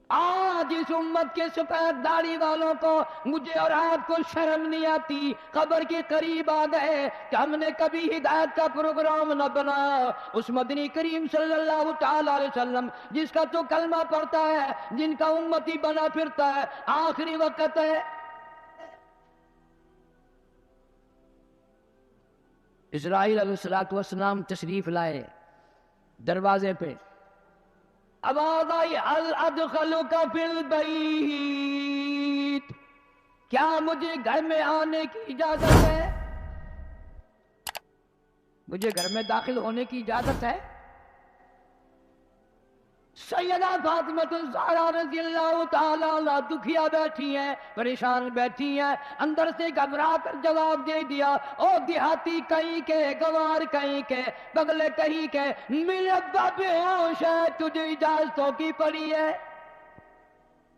آج اس امت کے سفید داڑھی والوں کو مجھے اور آپ کو شرم نہیں آتی، قبر کے قریب آ گئے کہ ہم نے کبھی ہدایت کا پروگرام نہ بنایا۔ اس مدنی کریم صلی اللہ تعالی علیہ وسلم جس کا تو کلمہ پڑھتا ہے، جن کا امتی بنا پھرتا ہے، آخری وقت ہے۔ اسرائیل علیہ السلام تشریف لائے، دروازے پہ آواز آئی هل ادخلک فی البیت، کیا مجھے گھر میں آنے کی اجازت ہے؟ مجھے گھر میں داخل ہونے کی اجازت ہے؟ سیدہ فاطمہ الزہرا رضی اللہ تعالیٰ عنہا دکھیا بیٹھی ہیں، پریشان بیٹھی ہیں، اندر سے گھبرا کر جواب دے دیا، او دیہاتی کہیں کے، گوار کہیں کے، بغلے کہیں کے، میرے ابا بے ہوش ہے، تجھے اجازتوں کی پڑی ہے۔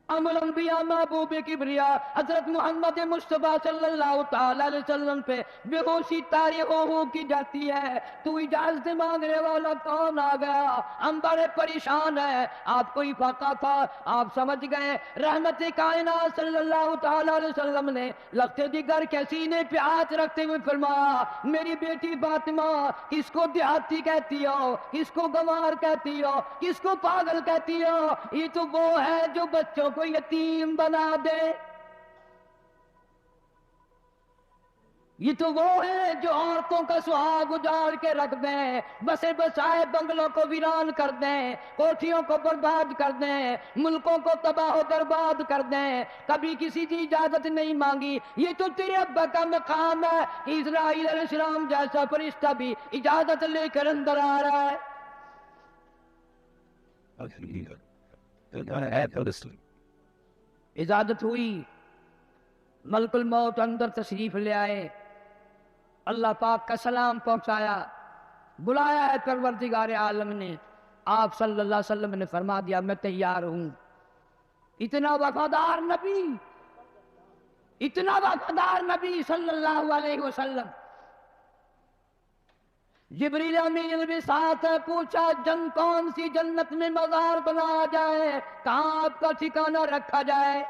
ام الانبیاء محبوب کبریا حضرت محمد مصطفیٰ صلی اللہ تعالی علیہ وسلم پہ بے ہوشی طاری ہو کی جاتی ہے، تو اجازت مانگنے والا کون آ گیا؟ ہم بڑے پریشان ہیں، آپ کو افاقہ تھا، آپ سمجھ گئے۔ رحمت کائنات صلی اللہ تعالی علیہ وسلم نے لخت جگر کے سینے پہ ہاتھ رکھتے ہوئے فرمایا، میری بیٹی فاطمہ، کس کو دیہاتی کہتی ہو، کس کو گنوار کہتی ہو، کس کو پاگل کہتی ہو؟ یہ تو وہ ہے جو بچوں کو یتیم بنا دے، یہ تو وہ ہے جو عورتوں کا سہاگ اجاڑ کے رکھ دیں، بسے بسائے بنگلوں کو ویران کر دیں، کوٹھیوں کو برباد کر دیں، ملکوں کو تباہ و برباد کر دیں، کبھی کسی کی اجازت نہیں مانگی۔ یہ تو تیرے ابا کا مقام ہے کہ اسرائیل علیہ السلام جیسا فرشتہ بھی اجازت لے کر اندر آ رہا ہے۔ اجازت ہوئی، ملک الموت اندر تشریف لے آئے، اللہ پاک کا سلام پہنچایا، بلایا ہے پروردگار عالم نے، آپ صلی اللہ علیہ وسلم نے فرما دیا میں تیار ہوں۔ اتنا وفادار نبی، اتنا وفادار نبی صلی اللہ علیہ وسلم۔ جبریل امین بھی ساتھ ہے، پوچھا جن کون سی جنت میں مزار بنایا جائے، کہاں آپ کا ٹھکانہ رکھا جائے؟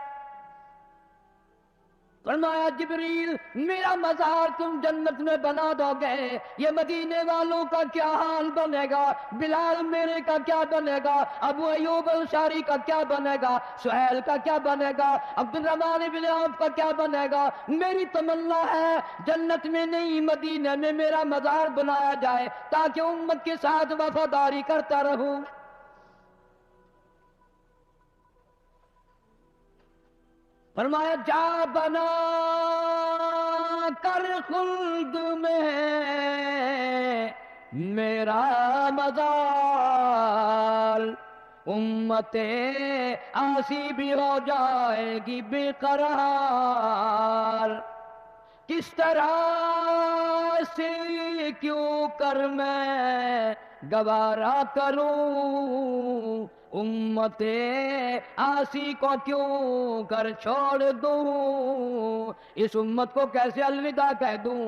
فرمایا جبریل میرا مزار تم جنت میں بنا دو گے، یہ مدینے والوں کا کیا حال بنے گا؟ بلال میرے کا کیا بنے گا؟ ابو ایوب انصاری کا کیا بنے گا؟ سہیل کا کیا بنے گا؟ عبد الرحمن بن عوف کا کیا بنے گا؟ میری تمنا ہے جنت میں نہیں مدینے میں میرا مزار بنایا جائے تاکہ امت کے ساتھ وفاداری کرتا رہوں۔ فرمایا جا بنا کر خلد میں میرا مزار، امت آسی بھی ہو جائے گی بے قرار، کس طرح سے کیوں کر میں گوارا کروں، امت آسی کو کیوں کر چھوڑ دوں، اس امت کو کیسے الوداع کہہ دوں۔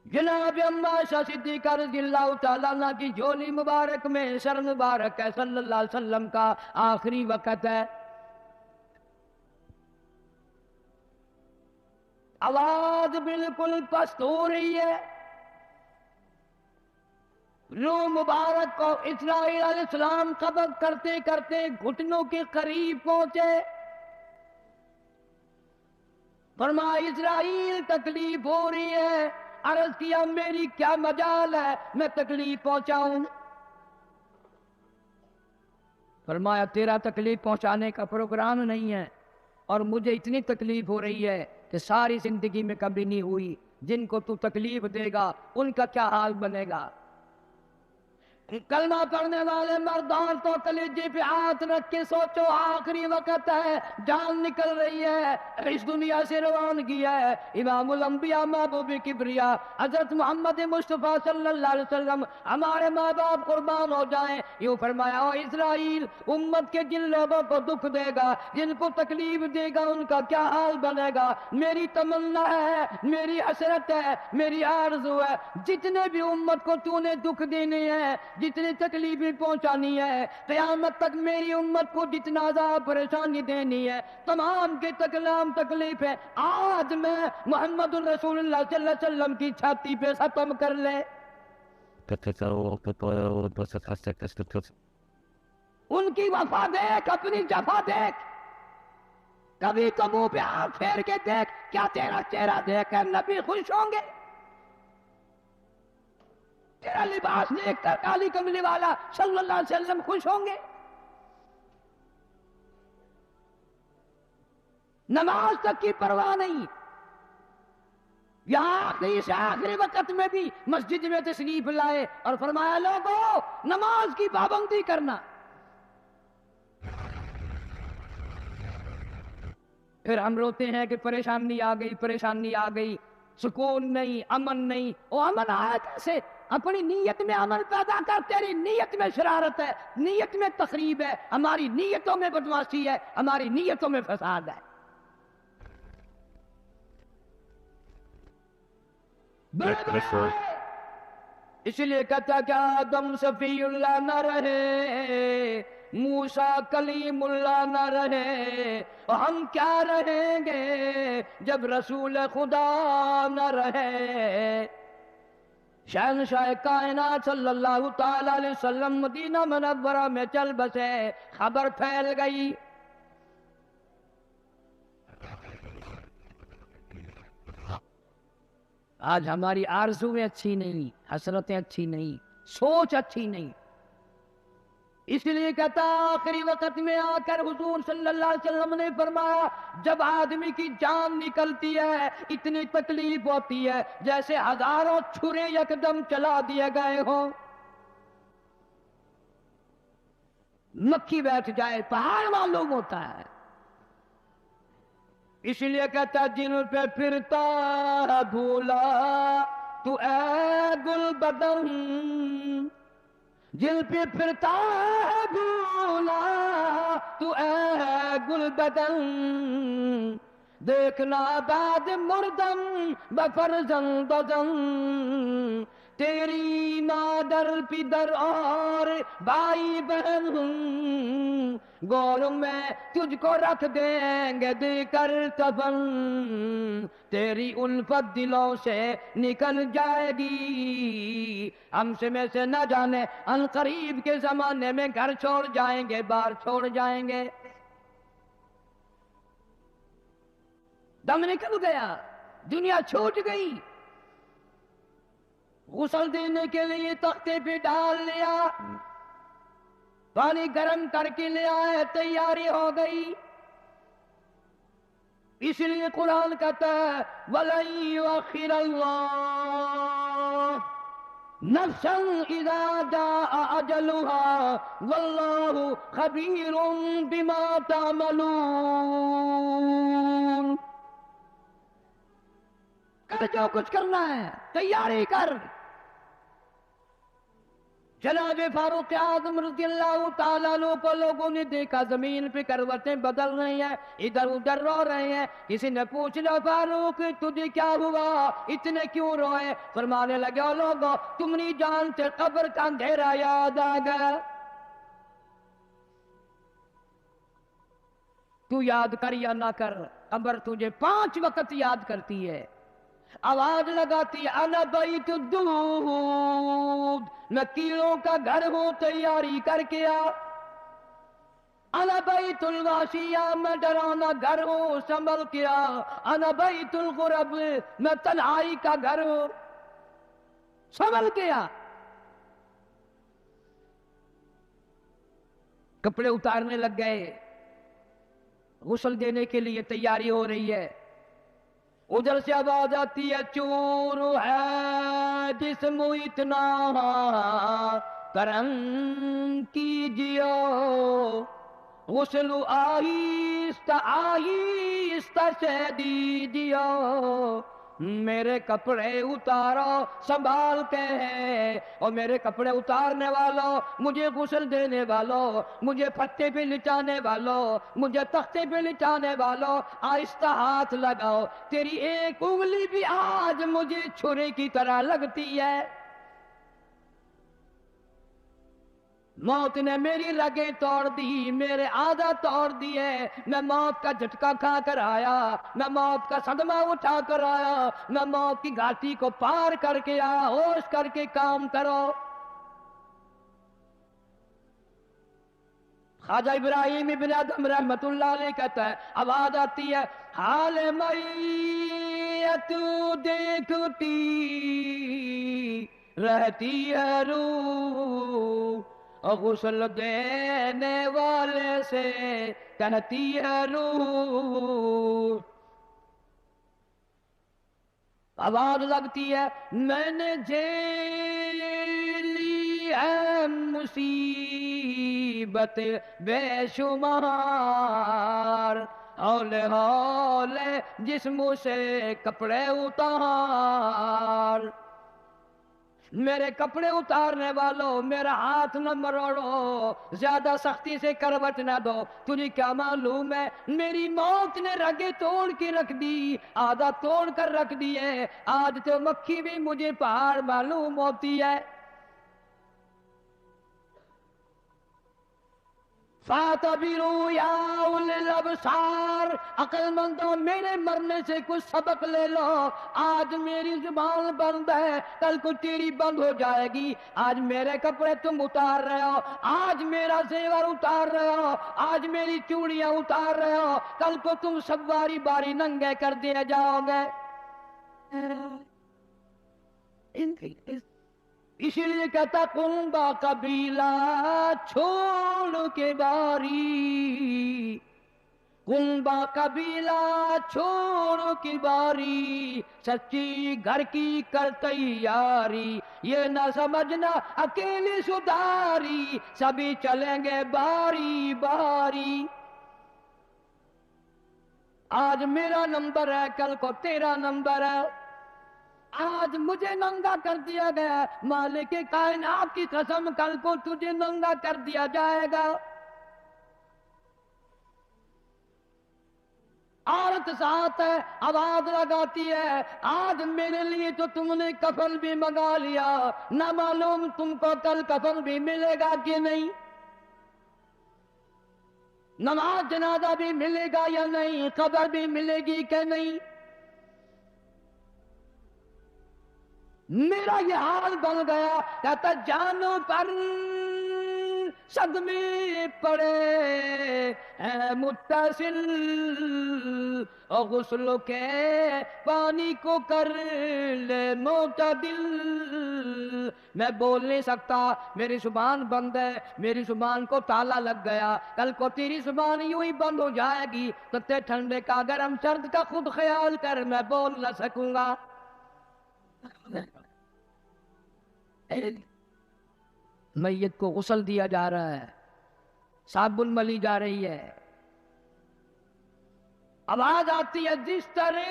جناب عائشہ صدیقہ رضی اللہ تعالیٰ عنہ کی جھولی مبارک میں سر مبارک ہے، صلی اللہ علیہ وسلم کا آخری وقت ہے، آواز بالکل پست ہو رہی ہے، روح مبارک کو اسرائیل علیہ السلام قبض کرتے کرتے گھٹنوں کے قریب پہنچے۔ فرمایا اسرائیل تکلیف ہو رہی ہے، عرض کیا میری کیا مجال ہے میں تکلیف پہنچاؤں؟ فرمایا تیرا تکلیف پہنچانے کا پروگرام نہیں ہے، اور مجھے اتنی تکلیف ہو رہی ہے کہ ساری زندگی میں کبھی نہیں ہوئی، جن کو تو تکلیف دے گا ان کا کیا حال بنے گا؟ کلمہ پڑھنے والے مردان تو کلیجے پہ ہاتھ رکھ کے سوچو، آخری وقت ہے، جان نکل رہی ہے، اس دنیا سے روانگی ہے۔ امام الانبیاء محبوب کبریا حضرت محمد مصطفیٰ صلی اللہ علیہ وسلم ہمارے ماں باپ قربان ہو جائیں، یوں فرمایا، او اسرائیل، امت کے جن لوگوں کو دکھ دے گا، جن کو تکلیف دے گا، ان کا کیا حال بنے گا؟ میری تمنا ہے، میری حسرت ہے، میری آرزو ہے، جتنے بھی امت کو تو نے دکھ دینے ہیں، جتنی تکلیفیں پہنچانی ہے، قیامت تک میری امت کو جتنا عذاب پریشانی دینی ہے، تمام کے تکلام تکلیفیں آج میں محمد الرسول اللہ صلی اللہ علیہ وسلم کی چھاتی پہ ختم کر لے۔ ان کی وفا دیکھ، اپنی جفا دیکھ، کبھی تو منہ پہ ہاتھ پھیر کے دیکھ، کیا تیرا چہرہ دیکھ کر نبی خوش ہوں گے؟ تیرا لباس دیکھ کر کالی کملی والا صلی اللہ علیہ وسلم خوش ہوں گے؟ نماز تک کی پرواہ نہیں، یہاں آخری سے آخری وقت میں بھی مسجد میں تشریف لائے اور فرمایا، لوگو نماز کی پابندی کرنا۔ پھر ہم روتے ہیں کہ پریشانی آ گئی، پریشانی آ گئی، سکون نہیں، امن نہیں۔ وہ امن آیا کیسے؟ اپنی نیت میں امن پیدا کر، تیری نیت میں شرارت ہے، نیت میں تخریب ہے، ہماری نیتوں میں بدمعاشی ہے، ہماری نیتوں میں فساد ہے۔ اس لیے کہتا کہ آدم صفی اللہ نہ رہے، موسیٰ کلیم اللہ نہ رہے، ہم کیا رہیں گے جب رسول خدا نہ رہے؟ شہنشاہ کائنات صلی اللہ تعالی علیہ وسلم مدینہ منورہ میں چل بسے، خبر پھیل گئی۔ آج ہماری آرزویں اچھی نہیں، حسرتیں اچھی نہیں، سوچ اچھی نہیں۔ اس لیے کہتا آخری وقت میں آ کر حضور صلی اللہ علیہ وسلم نے فرمایا، جب آدمی کی جان نکلتی ہے اتنی تکلیف ہوتی ہے جیسے ہزاروں چھرے یکدم چلا دیے گئے ہوں، مکھی بیٹھ جائے پہاڑ معلوم ہوتا ہے۔ اس لیے کہتا جن پہ پھرتا ہے بھولا تو اے گل بدن، جن پہ پھرتا ہے بھولا تو اے گل بدن، دیکھنا بعد مردم بفرزند زن، تیری مادر پدر اور بھائی بہن گور میں تجھ کو رکھ دیں گے دے کر کفن، تیری الفت دلوں سے نکل جائے گی، ہم سے میں سے نہ جانے ان قریب کے زمانے میں گھر چھوڑ جائیں گے، بار چھوڑ جائیں گے۔ دم نکل گیا، دنیا چھوٹ گئی، غسل دینے کے لیے تختے پہ ڈال لیا، پانی گرم کر کے لے آئے، تیاری ہو گئی۔ اس لیے قرآن کہتا ہے وَلَن يُؤَخِّرَ اللَّهُ نَفْسًا إِذَا جَاءَ أَجَلُهَا وَاللَّهُ خَبِيرٌ بِمَا تَعْمَلُونَ۔ کر جو کچھ کرنا ہے تیاری کر۔ جناب فاروق اعظم رضی اللہ تعالیٰ عنہ کو لوگوں نے دیکھا زمین پہ کروٹیں بدل رہی ہیں، ادھر ادھر رو رہے ہیں۔ کسی نے پوچھ لیا فاروق تجھے کیا ہوا، اتنے کیوں روئے؟ فرمانے لگے او لوگوں تم نہیں جانتے قبر کا اندھیرا یاد آ گیا۔ تو یاد کر یا نہ کر، قبر تجھے 5 وقت یاد کرتی ہے، آواز لگاتی انا بیت الدود، میں کیلوں کا گھر ہوں تیاری کر کے آ، انا بیت الواشیہ، میں ڈرانا گھر ہوں سنبھل کے آ، انا بیت الغرب، میں تنہائی کا گھر ہوں سنبھل کے آ۔ کپڑے اتارنے لگ گئے، غسل دینے کے لیے تیاری ہو رہی ہے۔ ادھر سے آواز آتی ہے چور ہے جسم اتنا کرم کیجیو غسل آہستہ آہستہ سے دیجیو میرے کپڑے اتارو سنبھال کے ہے اور میرے کپڑے اتارنے والوں مجھے غسل دینے والوں مجھے پھٹے پہ لٹانے والوں مجھے تختے پہ لٹانے والوں آہستہ ہاتھ لگاؤ تیری ایک انگلی بھی آج مجھے چھری کی طرح لگتی ہے موت نے میری رگیں توڑ دی میرے آدھا توڑ دیے میں موت کا جھٹکا کھا کر آیا میں موت کا صدمہ اٹھا کر آیا میں موت کی گھاٹی کو پار کر کے آیا ہوش کر کے کام کرو خواجہ ابراہیم ابن ادم رحمت اللہ علیہ کہتا ہے آواز آتی ہے حال میت دیکھتی رہتی ہے روح غسل دینے والے سے کہتی ہے روح آواز لگتی ہے میں نے جھیلی ہے مصیبت بے شمار ہولے ہولے جسم سے کپڑے اتار میرے کپڑے اتارنے والوں میرا ہاتھ نہ مروڑو زیادہ سختی سے کروٹ نہ دو تجھے کیا معلوم ہے میری موت نے رگیں توڑ کے رکھ دی آدھا توڑ کر رکھ دی ہے آج تو مکھی بھی مجھے پہاڑ معلوم ہوتی ہے فَاعْتَبِرُوا يَا أُولِي الْأَبْصَارِ عقل مندوں میرے مرنے سے کچھ سبق لے لو آج میری زبان بند ہے کل کو تیری بند ہو جائے گی آج میرے کپڑے تم اتار رہے ہو آج میرا زیور اتار رہے ہو آج میری چوڑیاں اتار رہے ہو کل کو تم سب باری باری ننگے کر دیے جاؤ گے اسی لیے کہتا کنبا قبیلہ چھوڑ کے باری کنبا قبیلہ چھوڑ کی باری سچی گھر کی کر تیاری یہ نہ سمجھنا اکیلی سدھاری سبھی چلیں گے باری باری آج میرا نمبر ہے کل کو تیرا نمبر ہے آج مجھے ننگا کر دیا گیا مالک کائنات کی قسم کل کو تجھے ننگا کر دیا جائے گا عورت ساتھ ہے آواز لگاتی ہے آج میرے لیے تو تم نے کفن بھی منگا لیا نہ معلوم تم کو کل کفن بھی ملے گا کہ نہیں نماز جنازہ بھی ملے گا یا نہیں قبر بھی ملے گی کہ نہیں میرا یہ حال بن گیا کہتا جانوں پر صدمے پڑے اے متصل اور غسل کے پانی کو کر لے معتدل میں بول نہیں سکتا میری زبان بند ہے میری زبان کو تالا لگ گیا کل کو تیری زبان یوں ہی بند ہو جائے گی تو تے ٹھنڈے کا گرم سرد کا خود خیال کر میں بول نہ سکوں گا میت کو غسل دیا جا رہا ہے صابن ملی جا رہی ہے آواز آتی ہے جس طرح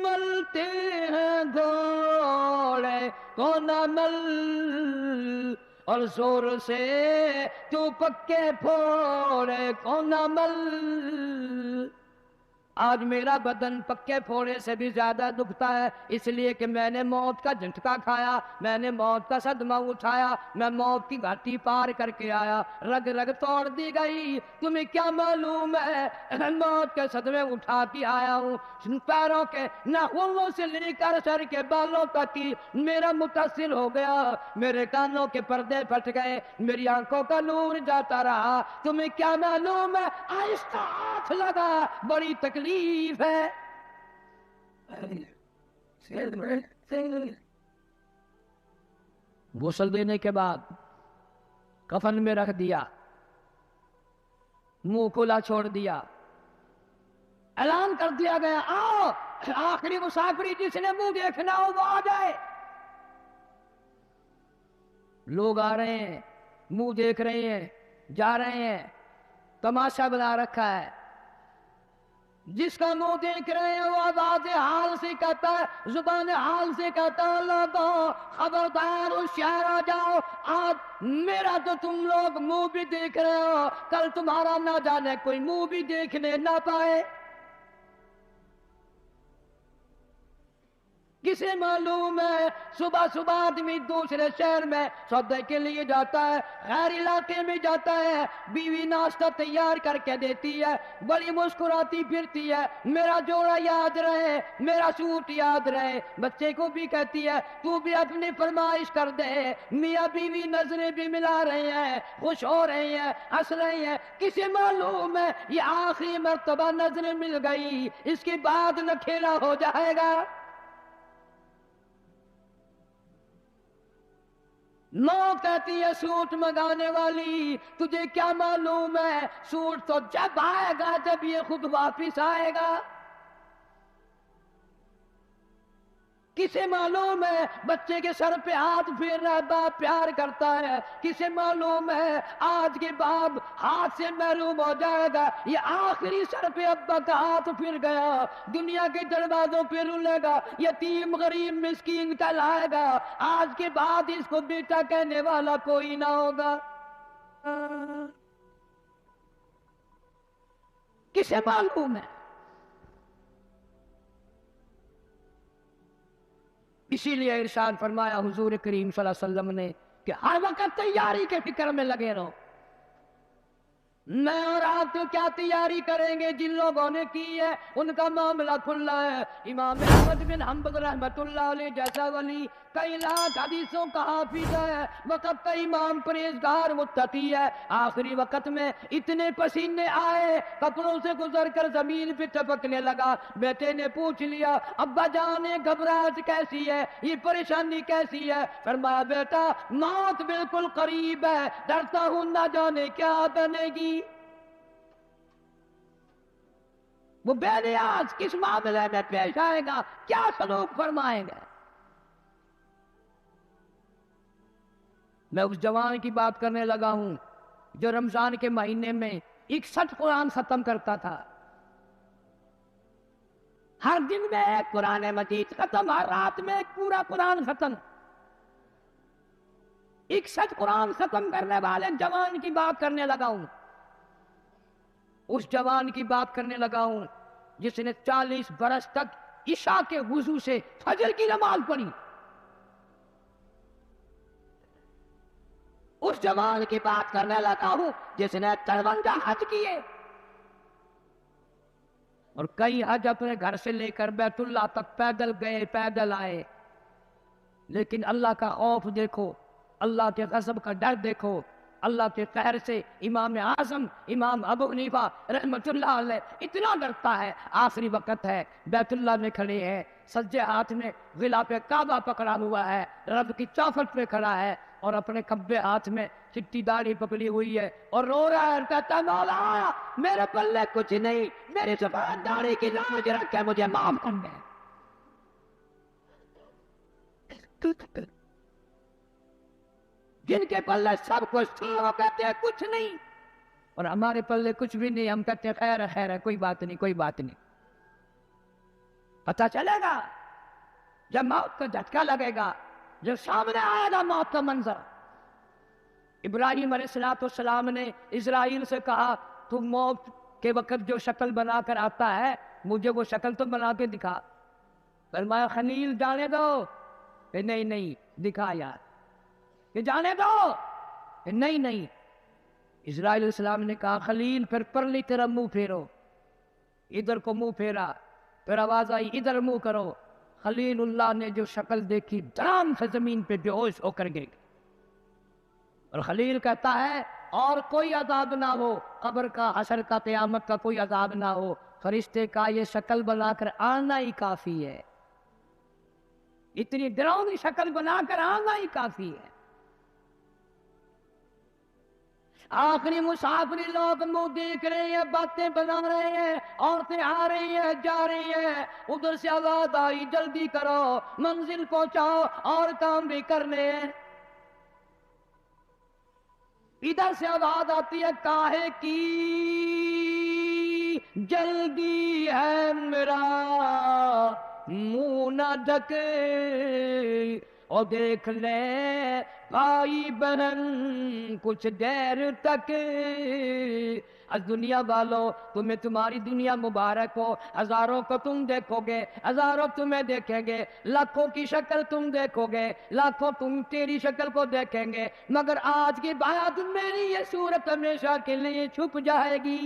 ملتے ہیں گھوڑے کو نہ مل اور زور سے تو پکے پھوڑے کو نہ مل آج میرا بدن پکے پھوڑے سے بھی زیادہ دکھتا ہے اس لیے کہ میں نے موت کا جھٹکا کھایا میں نے موت کا صدمہ اٹھایا میں موت کی گھاٹی پار کر کے آیا رگ رگ توڑ دی گئی تمہیں کیا معلوم ہے موت کے صدمے اٹھا کے آیا ہوں پیروں کے ناخنوں سے لے کر سر کے بالوں تک کی میرا متصل ہو گیا میرے کانوں کے پردے پھٹ گئے میری آنکھوں کا نور جاتا رہا تمہیں کیا معلوم ہے آہستہ ہاتھ لگا بڑی تکلیف ہے غسل دینے کے بعد کفن میں رکھ دیا منہ کھلا چھوڑ دیا اعلان کر دیا گیا آؤ آخری مسافری جس نے منہ دیکھنا ہو وہ آ جائے لوگ آ رہے ہیں، منہ دیکھ رہے ہیں، جا رہے ہیں، تماشا بنا رکھا ہے. جس کا منہ دیکھ رہے ہیں وہ آواز حال سے کہتا ہے، زبان حال سے کہتا ہے لوگوں خبردار ہوشیار آ جاؤ، آج میرا تو تم لوگ منہ بھی دیکھ رہے ہو، کل تمہارا نہ جانے کوئی منہ بھی دیکھنے نہ پائے. کسے معلوم ہے صبح صبح آدمی دوسرے شہر میں سودے کے لیے جاتا ہے، غیر علاقے میں جاتا ہے، بیوی ناشتہ تیار کر کے دیتی ہے، بڑی مسکراتی پھرتی ہے، میرا جوڑا یاد رہے، میرا سوٹ یاد رہے. بچے کو بھی کہتی ہے تو بھی اپنی فرمائش کر دے. میاں بیوی نظریں بھی ملا رہے ہیں، خوش ہو رہے ہیں، ہنس رہے ہیں. کسے معلوم ہے یہ آخری مرتبہ نظریں مل گئی، اس کے بعد نہ کھیلا ہو جائے گا. نو کہتی ہے سوٹ منگانے والی تجھے کیا معلوم ہے سوٹ تو جب آئے گا جب یہ خود واپس آئے گا. کسے معلوم ہے بچے کے سر پہ ہاتھ پھیر رہا ہے، باپ پیار کرتا ہے. کسے معلوم ہے آج کے بعد ہاتھ سے محروم ہو جائے گا، یہ آخری سر پہ ابا کا ہاتھ پھر گیا، دنیا کے دروازوں پہ رولے گا، یتیم غریب مسکین کہلائے گا. آج کے بعد اس کو بیٹا کہنے والا کوئی نہ ہوگا. کسے معلوم ہے؟ اسی لیے ارشاد فرمایا حضور کریم صلی اللہ علیہ وسلم نے کہ ہر وقت تیاری کے فکر میں لگے رہو. میں اور آپ تو کیا تیاری کریں گے، جن لوگوں نے کی ہے ان کا معاملہ کھلا ہے. امام احمد بن حنبل رحمۃ اللہ علیہ جیسا ولی کئی لاکھ حدیثوں کا حافظ ہے، وقت کا امام پرہیزگار متقی ہے. آخری وقت میں اتنے پسینے آئے کپڑوں سے گزر کر زمین پہ ٹپکنے لگا. بیٹے نے پوچھ لیا ابا جان گھبراہٹ کیسی ہے، یہ پریشانی کیسی ہے؟ فرمایا بیٹا موت بالکل قریب ہے، ڈرتا ہوں نہ جانے کیا بنے گی. وہ بے نیاز کس معاملے میں پیش آئے گا، کیا سلوک فرمائیں گے. میں اس جوان کی بات کرنے لگا ہوں جو رمضان کے مہینے میں 61 قرآن ختم کرتا تھا. ہر دن میں ایک قرآن مجید ختم، ہر رات میں ایک پورا قرآن ختم. 61 قرآن ختم کرنے والے جوان کی بات کرنے لگا ہوں. اس جوان کی بات کرنے لگا ہوں جس نے 40 برس تک عشاء کے وضو سے فجر کی نماز پڑھی. اس جوان کی بات کرنے لگا ہوں جس نے 53 حج کیے اور کئی حج اپنے گھر سے لے کر بیت اللہ تک پیدل گئے، پیدل آئے. لیکن اللہ کا خوف دیکھو، اللہ کے غضب کا ڈر دیکھو. اللہ کے قہر سے امام اعظم امام ابو حنیفہ رحمۃ اللہ علیہ اتنا ڈرتا ہے. آخری وقت ہے، بیت اللہ میں کھڑے ہیں، سجے ہاتھ میں غلاف کعبہ پکڑا ہوا ہے، رب کی چوکھٹ پہ کھڑا ہے اور اپنے کبے ہاتھ میں چٹی داڑھی پکڑی ہوئی ہے اور رو رہا ہے، کہتا مولا میرے پلے کچھ نہیں، میری سفید داڑھی کی لاج رکھ کے مجھے معاف کر دے. جن کے پلے سب کچھ تھا وہ کہتے ہیں کچھ نہیں، اور ہمارے پلے کچھ بھی نہیں، ہم کہتے ہیں خیر ہے خیر ہے، کوئی بات نہیں کوئی بات نہیں. پتہ چلے گا جب موت کا جھٹکا لگے گا، جب سامنے آئے گا موت کا منظر. ابراہیم علیہ السلام نے اسرائیل سے کہا تو موت کے وقت جو شکل بنا کر آتا ہے مجھے وہ شکل تو بنا کے دکھا. فرمایا خلیل جانے دو، کہ نہیں نہیں دکھا یار، کہ جانے دو، کہ نہیں نہیں. اسرائیل علیہ السلام نے کہا خلیل پھر پرلی طرف منہ پھیرو. ادھر کو منہ پھیرا، پھر آواز آئی ادھر منہ کرو. خلیل اللہ نے جو شکل دیکھی دھڑام سے زمین پہ بے ہوش ہو کر گئے. اور خلیل کہتا ہے اور کوئی عذاب نہ ہو، قبر کا، حشر کا، قیامت کا کوئی عذاب نہ ہو، فرشتے کا یہ شکل بنا کر آنا ہی کافی ہے. اتنی ڈراؤنی شکل بنا کر آنا ہی کافی ہے. آخری مسافری لوگ منہ دیکھ رہے ہیں، باتیں بنا رہے ہیں، عورتیں آ رہی ہیں جا رہی ہیں. ادھر سے آواز آئی جلدی کرو، منزل پہنچاؤ اور کام بھی کرنے ہیں. ادھر سے آواز آتی ہے کاہے کی جلدی ہے میرا منہ نہ ڈھکے، اور دیکھ لے بھائی بہن کچھ دیر تک، از دنیا والوں تمہیں تمہاری دنیا مبارک ہو، ہزاروں کو تم دیکھو گے، ہزاروں تمہیں دیکھیں گے، لاکھوں کی شکل تم دیکھو گے، لاکھوں تم تیری شکل کو دیکھیں گے، مگر آج کے بعد میری یہ صورت ہمیشہ کے لیے چھپ جائے گی،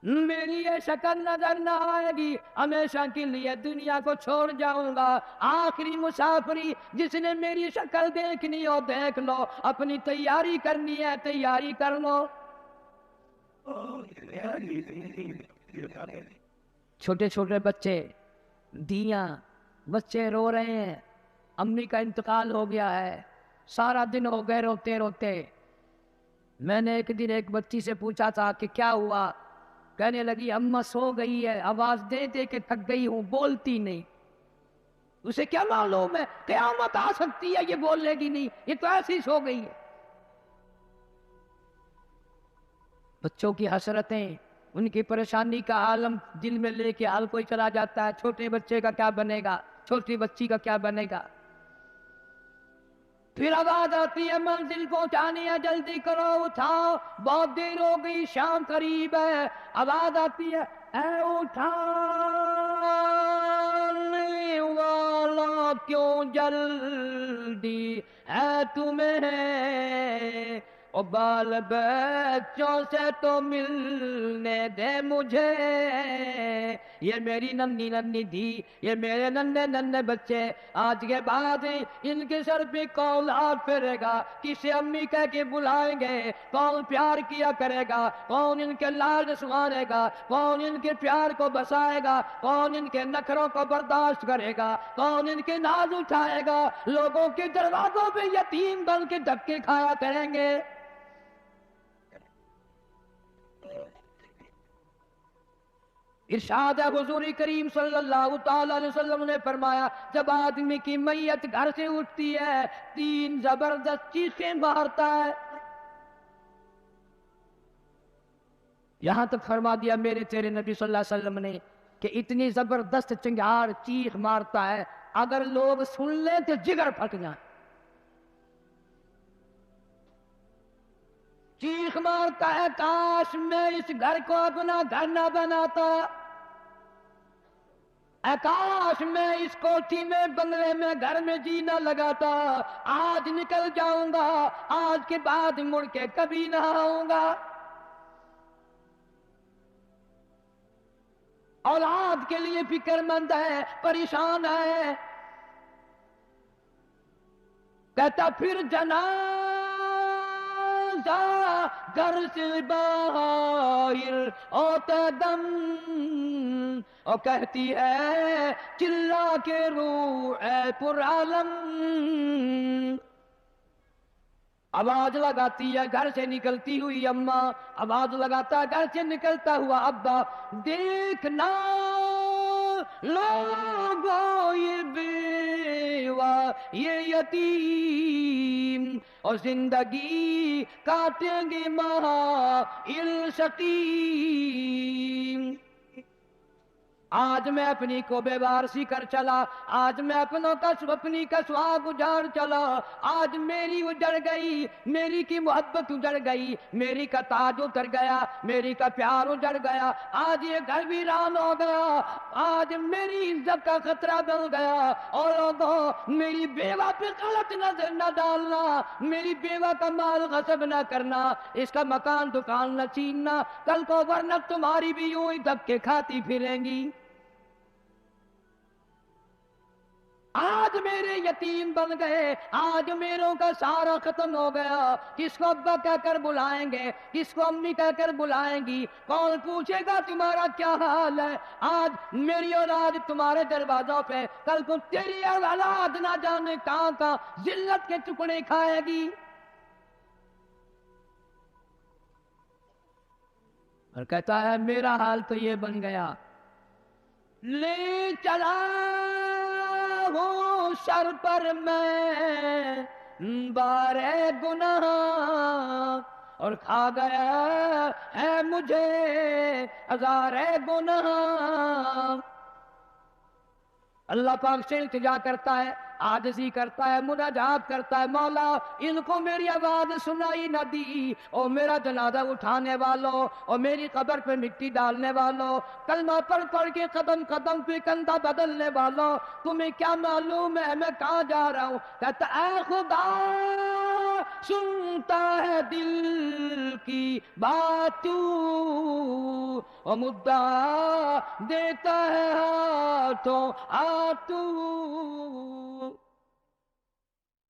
میری یہ شکل نظر نہ آئے گی، ہمیشہ کے لیے دنیا کو چھوڑ جاؤں گا، آخری مسافری جس نے میری شکل دیکھنی ہو دیکھ لو، اپنی تیاری کرنی ہے تیاری کر لو۔ چھوٹے چھوٹے بچے، دیاں، بچے رو رہے ہیں، امی کا انتقال ہو گیا ہے، سارا دن ہو گئے روتے روتے۔ میں نے ایک دن ایک بچی سے پوچھا تھا کہ کیا ہوا، کہنے لگی اماں سو گئی ہے، آواز دے دے کے تھک گئی ہوں، بولتی نہیں۔ اسے کیا معلوم ہے قیامت آ سکتی ہے، یہ بولنے کی نہیں، یہ تو ایسی سو گئی ہے۔ بچوں کی حسرتیں، ان کی پریشانی کا عالم دل میں لے کے ہر کوئی چلا جاتا ہے، چھوٹے بچے کا کیا بنے گا، چھوٹی بچی کا کیا بنے گا۔ پھر آواز آتی ہے منزل پہنچانی ہے، جلدی کرو اٹھاؤ، بہت دیر ہو گئی، شام قریب ہے۔ آواز آتی ہے اے اٹھانے والا کیوں جلدی ہے تمہیں، او بال بچوں سے تو ملنے دے مجھے، یہ میری ننھی ننھی تھی، یہ میرے ننھے ننھے بچے، آج کے بعد ان کے سر پہ کون ہاتھ پھیرے گا، کسے امی کہہ کے بلائیں گے، کون پیار کیا کرے گا، کون ان کے لاڈ سوارے گا، کون ان کے پیار کو بسائے گا، کون ان کے نخروں کو برداشت کرے گا، کون ان کے ناز اٹھائے گا، لوگوں کے دروازوں پہ یتیم بن کے دھکے کھایا کریں گے۔ ارشاد ہے حضور کریم صلی اللہ تعالی علیہ وسلم نے فرمایا جب آدمی کی میت گھر سے اٹھتی ہے، تین زبردست چیخیں مارتا ہے۔ یہاں تک فرما دیا میرے تیرے نبی صلی اللہ علیہ وسلم نے کہ اتنی زبردست چنگار چیخ مارتا ہے، اگر لوگ سن لیں تو جگر پھٹ جائیں۔ چیخ مارتا ہے کاش میں اس گھر کو اپنا گھر نہ بناتا، اے کاش میں اس کوٹھی میں بنگلے میں گھر میں جینا لگاتا، آج نکل جاؤں گا، آج کے بعد مڑ کے کبھی نہ آؤں گا۔ اولاد کے لیے فکر مند ہے، پریشان ہے، کہتا پھر جنازہ گھر سے باہر ہوتا دم، اور کہتی ہے چلا کے روح اے پر عالم، آواز لگاتی ہے گھر سے نکلتی ہوئی اماں، آواز لگاتا ہے گھر سے نکلتا ہوا ابا، دیکھنا لوگوں یہ بیوہ یہ یتیم، اور زندگی کاٹیں گے ماحل سقیم۔ آج میں اپنی کو بے وارسی کر چلا، آج میں اپنوں کا اپنی کا سواگ اجاڑ چلا، آج میری اجڑ گئی، میری کی محبت اجڑ گئی، میری کا تاج اتر گیا، میری کا پیار اجڑ گیا، آج یہ گھر ویران ہو گیا، آج میری عزت کا خطرہ بن گیا، اور لوگوں میری بیوہ پہ غلط نظر نہ ڈالنا، میری بیوہ کا مال غصب نہ کرنا، اس کا مکان دکان نہ چھیننا، کل کو ورنہ تمہاری بھی یوں ہی دب کے کھاتی پھریں گی۔ آج میرے یتیم بن گئے، آج میروں کا سارا ختم ہو گیا، کس کو ابا کہہ کر بلائیں گے، کس کو امی کہہ کر بلائیں گی، کون پوچھے گا تمہارا کیا حال ہے، آج میری اولاد تمہارے دروازوں پہ، کل کو تیری اولاد نہ جانے کہاں کہاں ذلت کے ٹکڑے کھائے گی۔ اور کہتا ہے میرا حال تو یہ بن گیا، لے چلا وہ محشر پر میں بارے گناہ اور کھا گیا ہے مجھے ہزار گناہ. اللہ پاک سے التجا کرتا ہے، عاجزی کرتا ہے، مناجات کرتا ہے، مولا ان کو میری آواز سنائی نہ دی، او میرا جنازہ اٹھانے والوں، او میری قبر پہ مٹی ڈالنے والوں، کلمہ پڑھ پڑھ کے قدم قدم پہ کندھا بدلنے والوں، تمہیں کیا معلوم ہے میں کہاں جا رہا ہوں؟ کہتا اے خدا سنتا ہے دل کی بات تو، اور مدعا دیتا ہے ہاتھوں ہاتھوں.